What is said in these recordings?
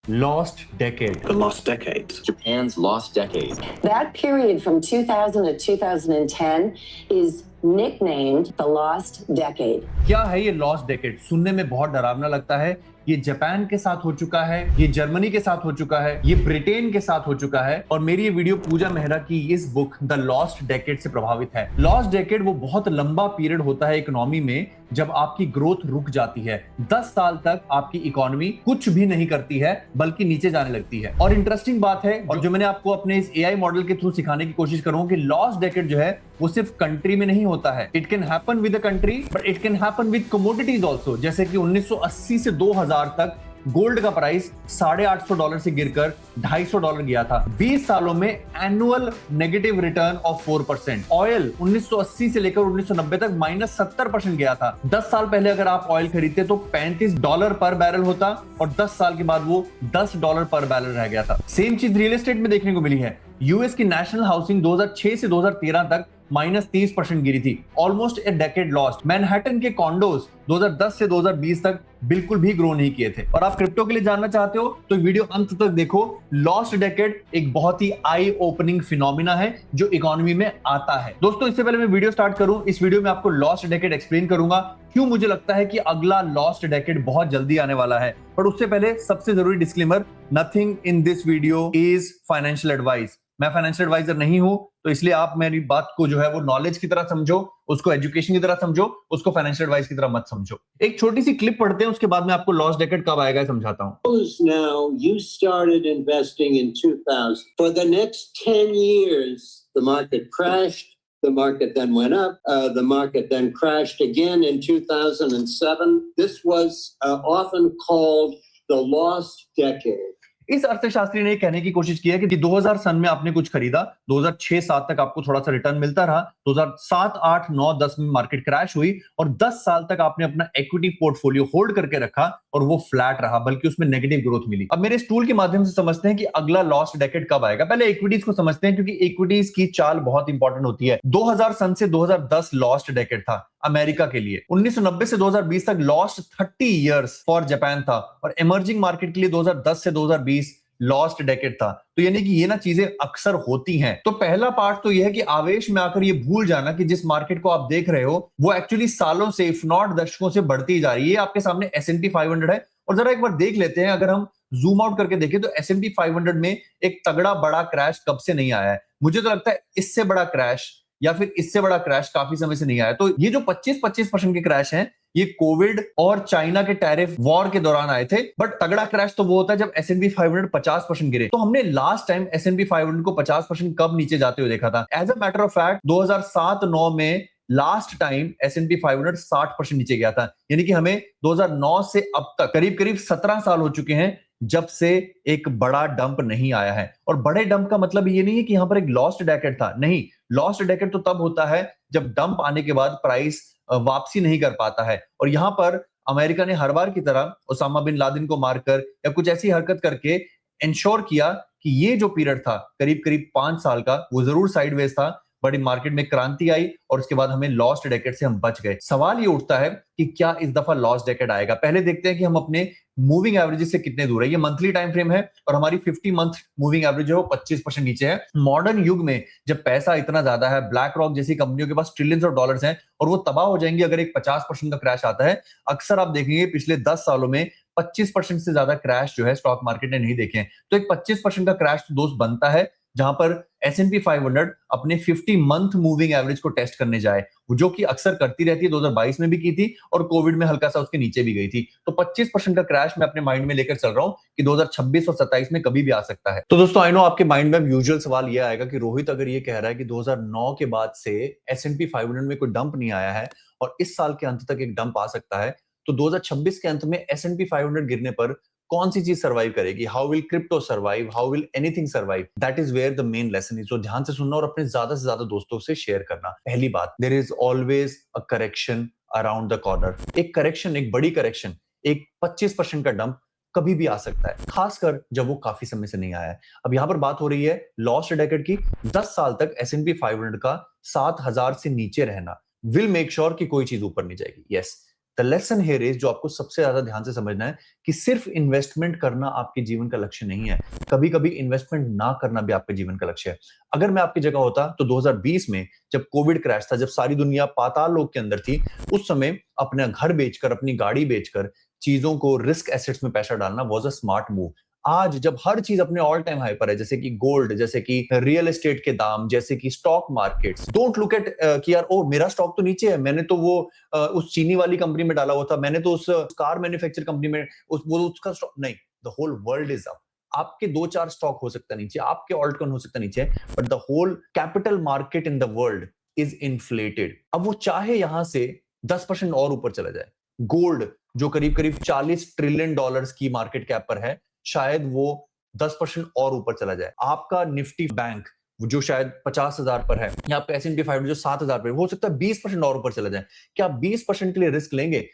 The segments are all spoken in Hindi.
lost decade. The lost decade. Japan's lost decade. That period from 2000 to 2010 is nicknamed the lost decade. क्या है ये लॉस्ट डेकेड? सुनने में बहुत डरावना लगता है। ये जापान के साथ हो चुका है, ये जर्मनी के साथ हो चुका है, ये ब्रिटेन के साथ हो चुका है और मेरी ये वीडियो पूजा मेहरा की इस बुक द लॉस्ट डेकेड से प्रभावित है। लॉस्ट डेकेड वो बहुत लंबा पीरियड होता है इकोनॉमी में जब आपकी ग्रोथ रुक जाती है। 10 साल तक आपकी इकोनॉमी कुछ भी नहीं करती है बल्कि नीचे जाने लगती है। और इंटरेस्टिंग बात है और जो मैंने आपको अपने इस एआई मॉडल के थ्रू सिखाने की कोशिश करूंगा कि लॉस्ट डेकेड जो है वो सिर्फ कंट्री में नहीं होता है। It can happen with a country but it can happen with commodities also. जैसे कि 1980 से 2000 तक गोल्ड का प्राइस $850 से गिरकर $250 गया था। 20 सालों में annual negative return of 4%। Oil 1980 से लेकर 1990 तक -70% गया था। 10 साल पहले अगर आप ऑयल खरीदते तो $35 पर बैरल होता और 10 साल के बाद वो $10 पर बैरल रह गया था। सेम चीज रियल एस्टेट में देखने को मिली है। यूएस की नेशनल हाउसिंग 2006 से 2013 तक -30% गिरी थी। ऑलमोस्ट ए डेकेड लॉस्ट। मैनहट्टन के कॉन्डोज 2010 से 2020 तक बिल्कुल भी ग्रो नहीं किए थे। और आप क्रिप्टो के लिए जानना चाहते हो तो वीडियो अंत तक देखो। लॉस्ट डेकेड एक बहुत ही आई ओपनिंग फिनोमिना है जो इकोनॉमी में आता है। दोस्तों इससे पहले मैं वीडियो स्टार्ट करूं, इस वीडियो में आपको लॉस्ट डेकेड एक्सप्लेन करूंगा क्यों मुझे लगता है कि अगला लॉस्ट डेकेड बहुत जल्दी आने वाला है। पर उससे पहले सबसे जरूरी disclaimer, nothing in this video is financial advice. मैं फाइनेंशियल एडवाइजर नहीं हूं तो इसलिए आप मेरी बात को जो है वो नॉलेज की तरह समझो, उसको एजुकेशन की तरह समझो, उसको फाइनेंशियल एडवाइस की तरह मत समझो। एक छोटी सी क्लिप पढ़ते हैं, उसके बाद मैं आपको लॉस्ट डेकेड कब आएगा समझाता हूं। Now you started investing in 2000. For the next 10 years, the market crashed. The market then went up. The market then crashed again in 2007. This was often called the lost decade. इस अर्थशास्त्री ने कहने की कोशिश की है कि 2000 सन में आपने कुछ खरीदा, 2006-7 तक आपको थोड़ा सा रिटर्न मिलता रहा, 2007, 8, 9, 10 में मार्केट क्रैश हुई और 10 साल तक आपने अपना इक्विटी पोर्टफोलियो होल्ड करके रखा और वो फ्लैट रहा, बल्कि उसमें नेगेटिव ग्रोथ मिली। अब मेरे इस टूल के माध्यम से समझते हैं कि अगला लॉस्ट डेकेड कब आएगा। पहले इक्विटीज को समझते हैं क्योंकि इक्विटीज की चाल बहुत इंपॉर्टेंट होती है। 2000 सन से 2010 लॉस्ट डेकेड था अमेरिका के लिए। 1990 से 2020 तक लॉस्ट 30 इयर्स फॉर जापान था और इमर्जिंग मार्केट के लिए 2010 से 2020 लॉस्ट डेकेड था। तो यानी कि ये ना चीजें अक्सर होती हैं। तो पहला पार्ट तो ये है कि आवेश में आकर ये भूल जाना कि जिस मार्केट को आप देख रहे हो वो एक्चुअली सालों से इफ नॉट दशकों से बढ़ती जा रही है। आपके सामने S&P 500 है और जरा एक बार देख लेते हैं, अगर हम जूम आउट करके देखें तो S&P 500 में एक तगड़ा बड़ा क्रैश कब से नहीं आया है। मुझे तो लगता है इससे बड़ा क्रैश या फिर इससे बड़ा क्रैश काफी समय से नहीं आया। तो ये जो 25% के क्रैश हैं ये कोविड और चाइना के टैरिफ वॉर के दौरान आए थे। बट तगड़ा क्रैश तो वो होता है जब S&P 500 50% गिरे। तो हमने लास्ट टाइम S&P 500 को 50% कब नीचे जाते हुए देखा था? As a matter of fact 2007-9 में लास्ट टाइम S&P 500 60% नीचे गया था। यानी कि हमें 2009 से अब तक करीब 17 साल हो चुके हैं जब से एक बड़ा डंप नहीं आया है। और बड़े डंप का मतलब ये नहीं है कि यहां पर एक लॉस्ट डेकेड था, नहीं। लॉस्ट डेकेड तो तब होता है जब डंप आने के बाद प्राइस वापसी नहीं कर पाता है। और यहां पर अमेरिका ने हर बार की तरह ओसामा बिन लादेन को मारकर या कुछ ऐसी हरकत करके इंश्योर किया कि ये जो पीरियड था करीब 5 साल का वो जरूर साइडवेज था। बड़ी मार्केट में क्रांति आई और उसके बाद हमें लॉस्ट डेकेड से हम बच गए। सवाल ये उठता है कि क्या इस दफा लॉस्ट डेकेड आएगा? पहले देखते हैं कि हम अपने मूविंग एवरेज से कितने दूर है। ये मंथली टाइम फ्रेम है और हमारी 50 मंथ मूविंग एवरेज जो है 25% नीचे है। मॉडर्न युग में जब पैसा इतना ज्यादा है, ब्लैक रॉक जैसी कंपनियों के पास ट्रिलियंस ऑफ डॉलर्स हैं और वो तबाह हो जाएंगी अगर एक 50% का क्रैश आता है। अक्सर आप देखेंगे पिछले 10 सालों में 25% से ज्यादा क्रैश जो है स्टॉक मार्केट ने नहीं देखे हैं। तो एक 25% का क्रैश तो दोस्त बनता है जहां पर S&P 500 अपने 50 मंथ मूविंग एवरेज को टेस्ट करने जाए, जो कि अक्सर करती रहती है। 2022 में भी की थी और कोविड में हल्का सा उसके नीचे भी गई थी। तो 25% का क्रैश मैं अपने माइंड में लेकर चल रहा हूं कि 2026 और 27 में कभी भी आ सकता है। तो दोस्तों आई नो आपके माइंड में यूजुअल सवाल ये आएगा कि रोहित अगर ये कह रहा है कि 2009 के बाद से S&P 500 में कोई डंप नहीं आया है और इस साल के अंत तक एक डंप आ सकता है, तो 2026 के अंत में S&P 500 गिरने पर कौन सी चीज सर्वाइव करेगी? How will crypto survive? How will anything survive? That is where the main lesson is. तो ध्यान से सुनना और अपने ज्यादा से ज्यादा दोस्तों से शेयर करना। पहली बात, there is always a correction around the corner. एक करेक्शन, एक बड़ी करेक्शन, एक 25% का डंप कभी भी आ सकता है, खासकर जब वो काफी समय से नहीं आया है। अब यहां पर बात हो रही है लॉस्ट डेकेड की। 10 साल तक S&P 500 का 7000 से नीचे रहना विल मेक श्योर कि कोई चीज ऊपर नहीं जाएगी। Yes, the lesson here is, जो आपको सबसे ज्यादा ध्यान से समझना है, कि सिर्फ इन्वेस्टमेंट करना आपके जीवन का लक्ष्य नहीं है, कभी कभी इन्वेस्टमेंट ना करना भी आपके जीवन का लक्ष्य है। अगर मैं आपकी जगह होता तो 2020 में जब कोविड क्रैश था, जब सारी दुनिया पाताल लोक के अंदर थी, उस समय अपना घर बेचकर, अपनी गाड़ी बेचकर चीजों को, रिस्क एसेट्स में पैसा डालना वाज अ स्मार्ट मूव। आज जब हर चीज अपने ऑल टाइम हाई पर है, जैसे कि गोल्ड, जैसे कि रियल एस्टेट के दाम, जैसे कि stock markets, don't look at कि यार ओ मेरा स्टॉक तो नीचे है, मैंने तो वो उस चीनी वाली कंपनी में डाला हुआ था, मैंने तो उस कार मैन्युफैक्चर कंपनी में उसका स्टॉक नहीं। The whole world is up. आपके 2-4 स्टॉक हो सकता है नीचे, आपके ऑल्ट कॉइन हो सकता है नीचे, but the whole capital market in the world is inflated. अब वो चाहे यहां से 10% और ऊपर चला जाए, गोल्ड जो करीब करीब $40 ट्रिलियन की मार्केट कैप पर है, शायद वो 10% और ऊपर चला जाए। आपका निफ्टी बैंक जो शायद 50,000 पर है, या आपका S&P 500 जो 7,000 पर, हो सकता है 20% और ऊपर चला जाए। क्या आप 20% के लिए रिस्क लेंगे?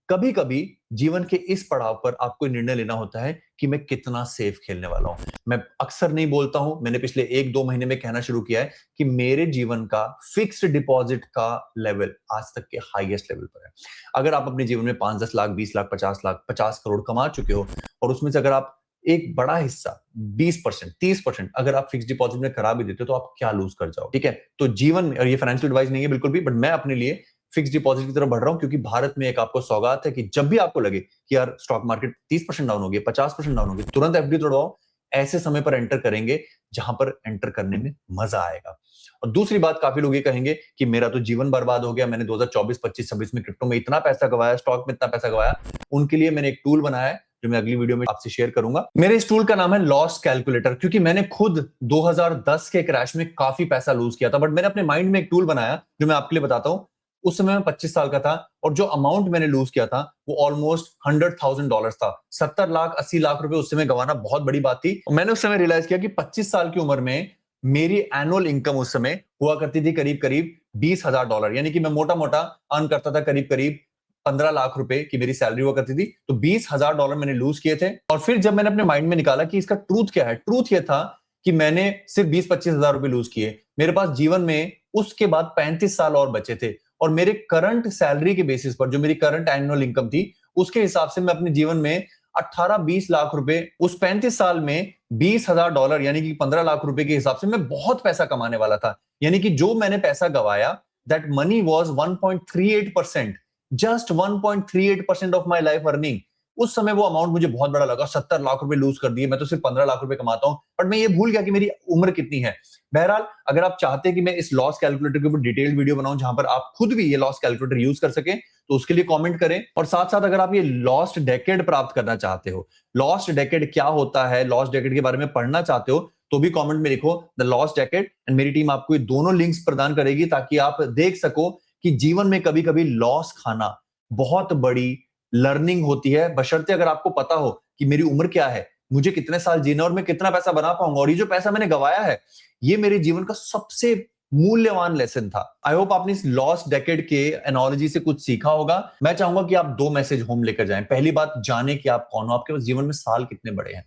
कभी कभी जीवन के इस पड़ाव पर आपको निर्णय लेना होता है कि मैं कितना सेफ खेलने वाला हूं। मैं अक्सर नहीं बोलता हूं, मैंने पिछले 1-2 महीने में कहना शुरू किया है कि मेरे जीवन का फिक्स्ड डिपॉजिट का लेवल आज तक के हाईएस्ट लेवल पर है। अगर आप अपने जीवन में 5-10 लाख, 20 लाख, 50 लाख, 50 करोड़ कमा चुके हो, और उसमें से अगर आप एक बड़ा हिस्सा 20%, 30% अगर आप फिक्स डिपॉजिट में करा भी देते हो, तो आप क्या लूज कर जाओ? ठीक है, तो जीवन में, और ये फाइनेंशियल एडवाइस नहीं है बिल्कुल भी, बट मैं अपने लिए फिक्स डिपॉजिट की तरफ बढ़ रहा हूं, क्योंकि भारत में एक आपको सौगात है कि जब भी आपको लगे कि यार स्टॉक मार्केट 30% डाउन हो गया, 50% डाउन हो गया, तुरंत एफडी तोड़वाओ। ऐसे समय पर एंटर करेंगे जहां पर एंटर करने में मजा आएगा। और दूसरी बात, काफी लोग ये कहेंगे कि मेरा तो जीवन बर्बाद हो गया, मैंने 2024, 25, 26 में क्रिप्टो में इतना पैसा गवाया, स्टॉक में इतना पैसा गवाया। उनके लिए मैंने एक टूल बनाया है जो मैं अगली वीडियो में आपसे शेयर करूंगा। मेरे इस टूल का नाम है लॉस कैलकुलेटर, क्योंकि मैंने खुद 2010 के क्रैश में काफी पैसा लूज किया था, बट मैंने अपने माइंड में एक टूल बनाया जो मैं आपके लिए बताता हूं। उस समय मैं 25 साल का था, और जो अमाउंट मैंने लूज किया था वो ऑलमोस्ट $100,000 था। 70 लाख 80 लाख रुपए उस समय गंवाना बहुत बड़ी बात थी। मैंने उस समय रियलाइज किया कि 25 साल की उम्र में मेरी एनुअल इनकम उस समय हुआ करती थी करीब करीब $20,000, यानी कि मैं मोटा मोटा अर्न करता था करीब करीब 15 लाख रुपए की मेरी सैलरी हुआ करती थी। तो $20,000 मैंने लूज किए थे। और फिर जब मैंने अपने माइंड में निकाला कि इसका ट्रूथ क्या है, ट्रूथ यह था कि मैंने सिर्फ 20-25 हजार रुपए लूज किए। मेरे पास जीवन में उसके बाद 35 साल और बचे थे, और मेरे करंट सैलरी के बेसिस पर, जो मेरी करंट एनुअल इनकम थी, उसके हिसाब से मैं अपने जीवन में 18-20 लाख रुपए, उस 35 साल में $20,000 यानी कि 15 लाख रुपए के हिसाब से मैं बहुत पैसा कमाने वाला था। यानी कि जो मैंने पैसा गवाया, that money was 1.38%, just 1.38% of my life earning. उस समय वो अमाउंट मुझे बहुत बड़ा लगा। 70 लाख रुपए लूज कर दिए, मैं तो सिर्फ 15 लाख रुपए कमाता हूं, बट मैं ये भूल गया कि मेरी उम्र कितनी है। बहरहाल, अगर आप चाहते हैं कि मैं इस लॉस कैलकुलेटर के ऊपर डिटेल्ड वीडियो बनाऊं जहां पर आप खुद भी ये लॉस कैलकुलेटर यूज कर सकें, तो उसके लिए कमेंट करें। और साथ साथ अगर आप ये लॉस्ट डेकेड प्राप्त करना चाहते हो, लॉस्ट डेकेड क्या होता है, लॉस्ट डेकेड के बारे में पढ़ना चाहते हो, तो भी कमेंट में लिखो द लॉस्ट डेकेड, एंड मेरी टीम आपको ये दोनों लिंक्स प्रदान करेगी ताकि आप देख सको कि जीवन में कभी कभी लॉस खाना बहुत बड़ी लर्निंग होती है, बशर्ते अगर आपको पता हो कि मेरी उम्र क्या है, मुझे कितने साल जीना, और मैं कितना पैसा बना पाऊंगा, और ये जो पैसा मैंने गवाया है, ये मेरे जीवन का सबसे मूल्यवान लेसन था। आई होप आपने इस लॉस्ट डेकेड के एनालॉजी से कुछ सीखा होगा। मैं चाहूंगा कि आप 2 मैसेज होम लेकर जाएं। पहली बात, जाने कि आप कौन हो, आपके पास जीवन में साल कितने बड़े हैं,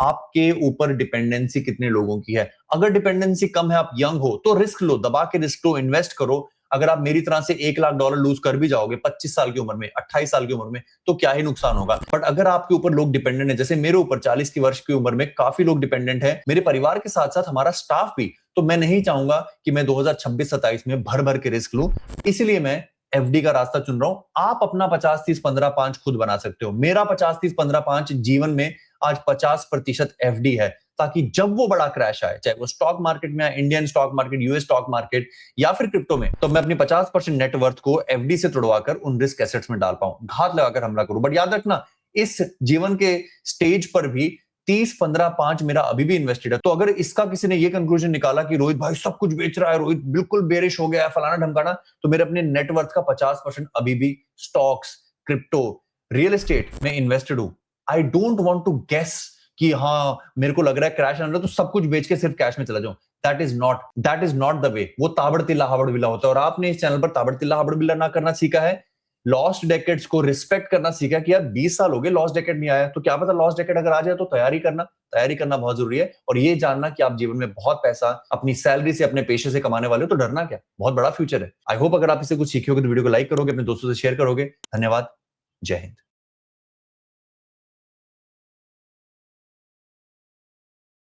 आपके ऊपर डिपेंडेंसी कितने लोगों की है। अगर डिपेंडेंसी कम है, आप यंग हो, तो रिस्क लो, दबा के रिस्क लो, इन्वेस्ट करो। अगर आप मेरी तरह से $1 लाख लूज कर भी जाओगे 25 साल की उम्र में, 28 साल की उम्र में, तो क्या ही नुकसान होगा। बट अगर आपके ऊपर लोग डिपेंडेंट है, जैसे मेरे ऊपर 40 की वर्ष की उम्र में काफी लोग डिपेंडेंट है, मेरे परिवार के साथ साथ हमारा स्टाफ भी, तो मैं नहीं चाहूंगा कि मैं 2026-27 में भर भर के रिस्क लूं। इसलिए मैं एफडी का रास्ता चुन रहा हूं। आप अपना 50-30-15-5 खुद बना सकते हो। मेरा 50-30-15-5 जीवन में आज 50% एफडी है, ताकि जब वो बड़ा क्रैश आए, चाहे वो स्टॉक मार्केट में, Indian stock market, US stock market, या फिर क्रिप्टो में, तो मैं अपनी 50% नेटवर्थ को एफडी से तोड़वाकर उन रिस्क एसेट्स में डाल पाऊं, घात लगाकर हमला करूं। बट याद रखना, इस जीवन के स्टेज पर भी 30-15-5 मेरा अभी भी इन्वेस्टेड है। तो अगर इसका किसी ने ये कंक्लूजन निकाला कि रोहित भाई सब कुछ बेच रहा है, रोहित बिल्कुल बेरिश हो गया है, फलाना ढमकाना, तो मेरे अपने नेटवर्थ का 50% अभी भी स्टॉक्स, क्रिप्टो, रियल एस्टेट में इन्वेस्टेड हूं। I don't want to guess कि हाँ मेरे को लग रहा है क्रैश आने वाला, तो सब कुछ बेच के सिर्फ कैश में चला जाऊं। That is not the way. वो ताबड़तिल्ला हाबड़बिल्ला होता है, और आपने इस चैनल पर ताबड़तिल्ला हाबड़बिल्ला ना करना सीखा है, लॉस्ट डेकेड्स को रिस्पेक्ट करना सीखा कि यार 20 साल हो गए लॉस्ट डेकेड नहीं आया, तो क्या पता लॉस्ट डेकेड अगर आ जाए, तो तैयारी करना बहुत जरूरी है। और ये जानना कि आप जीवन में बहुत पैसा अपनी सैलरी से, अपने पेशे से कमाने वाले हो, तो डरना क्या, बहुत बड़ा फ्यूचर है। आई होप अगर आप इससे कुछ सीखे होगे तो वीडियो को लाइक करोगे, अपने दोस्तों से शेयर करोगे। धन्यवाद। जय हिंद।